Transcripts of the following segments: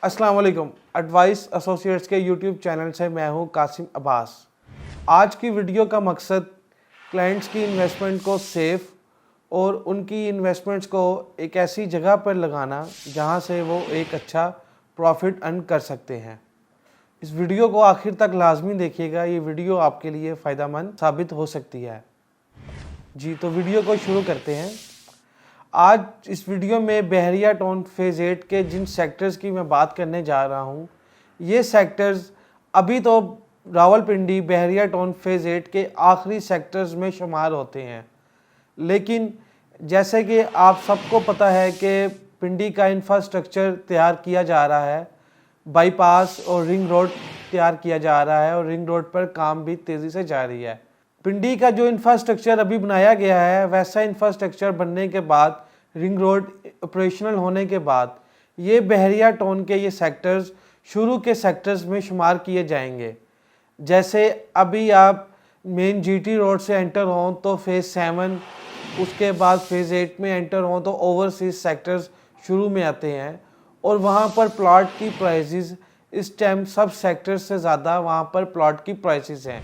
अस्सलाम वालेकुम। Advice associates के यूट्यूब चैनल से मैं हूं कासिम अब्बास। आज की वीडियो का मकसद क्लाइंट्स की इन्वेस्टमेंट को सेफ और उनकी इन्वेस्टमेंट्स को एक ऐसी जगह पर लगाना जहां से वो एक अच्छा प्रॉफिट अर्न कर सकते हैं। इस वीडियो को आखिर तक लाजमी देखिएगा, ये वीडियो आपके लिए फ़ायदेमंद साबित हो सकती है। जी तो वीडियो को शुरू करते हैं। आज इस वीडियो में बहरिया टाउन फेज़ 8 के जिन सेक्टर्स की मैं बात करने जा रहा हूँ, ये सेक्टर्स अभी तो रावलपिंडी बहरिया टाउन फेज़ 8 के आखिरी सेक्टर्स में शुमार होते हैं। लेकिन जैसे कि आप सबको पता है कि पिंडी का इंफ्रास्ट्रक्चर तैयार किया जा रहा है, बाईपास और रिंग रोड तैयार किया जा रहा है और रिंग रोड पर काम भी तेज़ी से जारी है। पिंडी का जो इंफ्रास्ट्रक्चर अभी बनाया गया है, वैसा इंफ्रास्ट्रक्चर बनने के बाद, रिंग रोड ऑपरेशनल होने के बाद, ये बहरिया टाउन के ये सेक्टर्स शुरू के सेक्टर्स में शुमार किए जाएंगे। जैसे अभी आप मेन जीटी रोड से एंटर हों तो फेज़ 7, उसके बाद फेज़ 8 में एंटर हों तो ओवरसीज सेक्टर्स शुरू में आते हैं और वहाँ पर प्लॉट की प्राइसेस इस टाइम सब सेक्टर्स से ज़्यादा वहाँ पर प्लॉट की प्राइसेस हैं,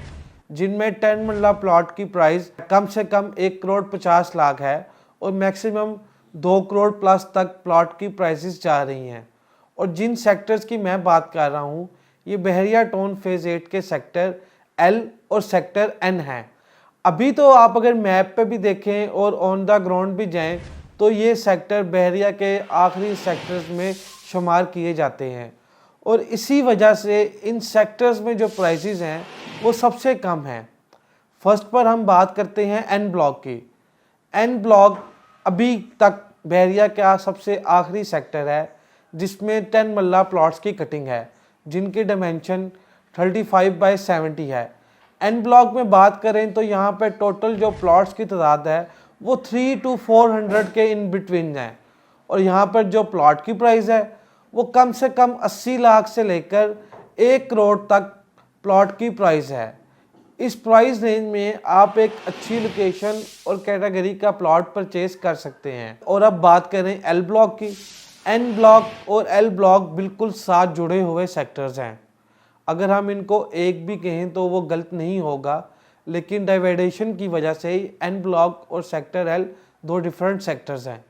जिनमें 10 मरला प्लॉट की प्राइस कम से कम 1 करोड़ 50 लाख है और मैक्सिमम 2 करोड़ प्लस तक प्लॉट की प्राइसेस जा रही हैं। और जिन सेक्टर्स की मैं बात कर रहा हूँ, ये बहरिया टाउन फेज़ 8 के सेक्टर एल और सेक्टर एन हैं। अभी तो आप अगर मैप पे भी देखें और ऑन द ग्राउंड भी जाएं तो ये सेक्टर बहरिया के आखिरी सेक्टर्स में शुमार किए जाते हैं और इसी वजह से इन सेक्टर्स में जो प्राइसेस हैं वो सबसे कम हैं। फर्स्ट पर हम बात करते हैं एन ब्लॉक की। एन ब्लॉक अभी तक बहरिया का सबसे आखिरी सेक्टर है जिसमें 10 मरला प्लॉट्स की कटिंग है, जिनकी डायमेंशन 35/70 है। एन ब्लॉक में बात करें तो यहाँ पे टोटल जो प्लॉट्स की तादाद है वो 300 to 400 के इन बिटवीन हैं और यहाँ पर जो प्लॉट की प्राइस है वो कम से कम 80 लाख से लेकर 1 करोड़ तक प्लॉट की प्राइस है। इस प्राइस रेंज में आप एक अच्छी लोकेशन और कैटेगरी का प्लॉट परचेज कर सकते हैं। और अब बात करें एल ब्लॉक की। एन ब्लॉक और एल ब्लॉक बिल्कुल साथ जुड़े हुए सेक्टर्स हैं। अगर हम इनको एक भी कहें तो वो गलत नहीं होगा, लेकिन डाइवर्डेशन की वजह से ही एन ब्लॉक और सेक्टर एल दो डिफरेंट सेक्टर्स हैं।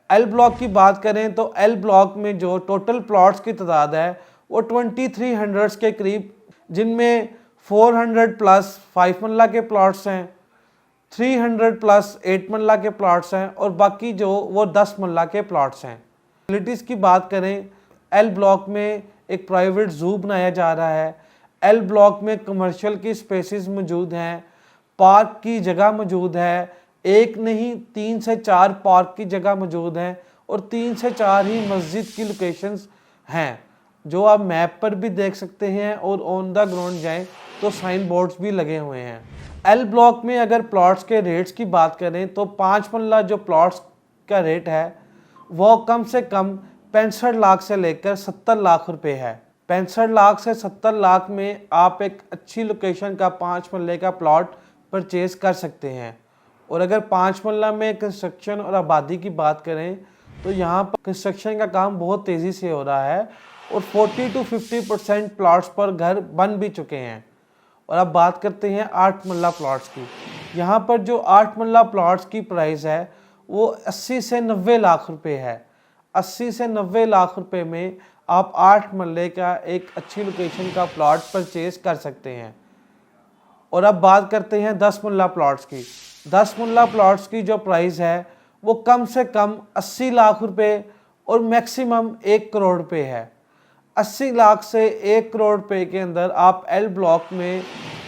एल ब्लॉक की बात करें तो एल ब्लॉक में जो टोटल प्लॉट्स की तादाद है वो 2300 के करीब, जिनमें 400 प्लस 5 मरला के प्लॉट्स हैं, 300 प्लस 8 मरला के प्लॉट्स हैं और बाकी जो वो 10 मरला के प्लॉट्स हैं। फैसिलिटीज़ की बात करें, एल ब्लॉक में एक प्राइवेट ज़ू बनाया जा रहा है। एल ब्लॉक में कमर्शियल की स्पेसेस मौजूद हैं, पार्क की जगह मौजूद है, एक नहीं 3 से 4 पार्क की जगह मौजूद हैं और 3 से 4 ही मस्जिद की लोकेशंस हैं, जो आप मैप पर भी देख सकते हैं और ऑन द ग्राउंड जाएं तो साइन बोर्ड्स भी लगे हुए हैं। एल ब्लॉक में अगर प्लॉट्स के रेट्स की बात करें तो 5 मरला जो प्लॉट्स का रेट है वो कम से कम 65 लाख से लेकर 70 लाख रुपए है। 65 लाख से 70 लाख में आप एक अच्छी लोकेशन का 5 मरले का प्लॉट परचेज कर सकते हैं। और अगर 5 मरला में कंस्ट्रक्शन और आबादी की बात करें तो यहाँ पर कंस्ट्रक्शन का काम बहुत तेज़ी से हो रहा है और 40 to 50% प्लॉट्स पर घर बन भी चुके हैं। और अब बात करते हैं 8 मरला प्लॉट्स की। यहाँ पर जो 8 मरला प्लॉट्स की प्राइस है वो 80 से 90 लाख रुपए है। 80 से 90 लाख रुपए में आप 8 मरले का एक अच्छी लोकेशन का प्लॉट परचेज कर सकते हैं। और अब बात करते हैं 10 मरला प्लॉट्स की। 10 मरला प्लॉट्स की जो प्राइस है वो कम से कम 80 लाख रुपए और मैक्सिमम 1 करोड़ रुपए है। 80 लाख से 1 करोड़ रुपए के अंदर आप एल ब्लॉक में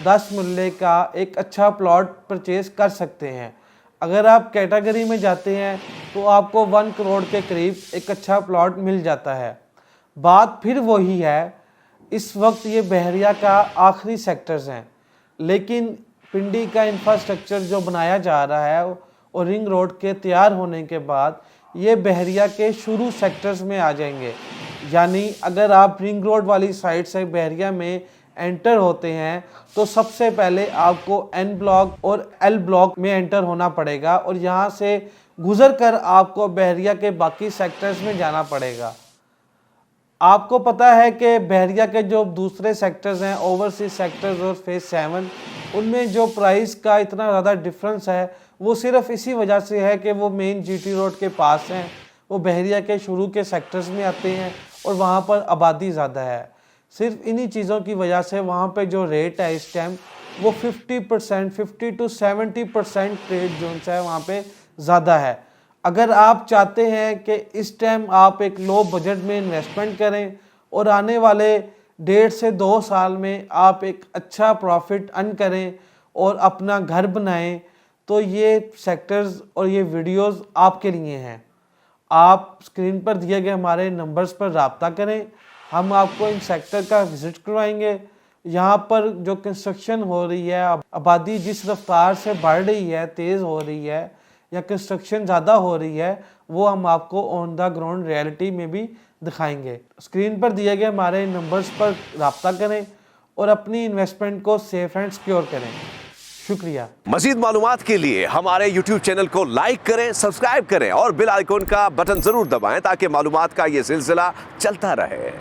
10 मरले का एक अच्छा प्लॉट परचेज कर सकते हैं। अगर आप कैटेगरी में जाते हैं तो आपको 1 करोड़ के करीब एक अच्छा प्लॉट मिल जाता है। बात फिर वही है, इस वक्त ये बहरिया का आखिरी सेक्टर्स हैं, लेकिन पिंडी का इंफ्रास्ट्रक्चर जो बनाया जा रहा है और रिंग रोड के तैयार होने के बाद ये बहरिया के शुरू सेक्टर्स में आ जाएंगे। यानी अगर आप रिंग रोड वाली साइड से बहरिया में एंटर होते हैं तो सबसे पहले आपको एन ब्लॉक और एल ब्लॉक में एंटर होना पड़ेगा और यहाँ से गुजर कर आपको बहरिया के बाकी सेक्टर्स में जाना पड़ेगा। आपको पता है कि बहरिया के जो दूसरे सेक्टर्स हैं, ओवरसीज सेक्टर्स और फेज 7, उनमें जो प्राइस का इतना ज़्यादा डिफरेंस है वो सिर्फ इसी वजह से है कि वो मेन जीटी रोड के पास हैं, वो बहरिया के शुरू के सेक्टर्स में आते हैं और वहाँ पर आबादी ज़्यादा है। सिर्फ इन्हीं चीज़ों की वजह से वहाँ पे जो रेट है इस टाइम वो 50% 50 to 70% ट्रेड जोन है वहाँ पे ज़्यादा है। अगर आप चाहते हैं कि इस टाइम आप एक लो बजट में इन्वेस्टमेंट करें और आने वाले 1.5 से 2 साल में आप एक अच्छा प्रॉफिट अर्न करें और अपना घर बनाएं, तो ये सेक्टर्स और ये वीडियोस आपके लिए हैं। आप स्क्रीन पर दिए गए हमारे नंबर्स पर रब्ता करें, हम आपको इन सेक्टर का विज़िट करवाएंगे। यहाँ पर जो कंस्ट्रक्शन हो रही है, आबादी जिस रफ्तार से बढ़ रही है, तेज़ हो रही है या कंस्ट्रक्शन ज़्यादा हो रही है, वो हम आपको ऑन द ग्राउंड रियलिटी में भी दिखाएंगे। स्क्रीन पर दिए गए हमारे नंबर्स पर रब्ता करें और अपनी इन्वेस्टमेंट को सेफ एंड सिक्योर करें। शुक्रिया। मजीद मालूमात के लिए हमारे YouTube चैनल को लाइक करें, सब्सक्राइब करें और बेल आइकॉन का बटन जरूर दबाएं ताकि मालूमात का ये सिलसिला चलता रहे।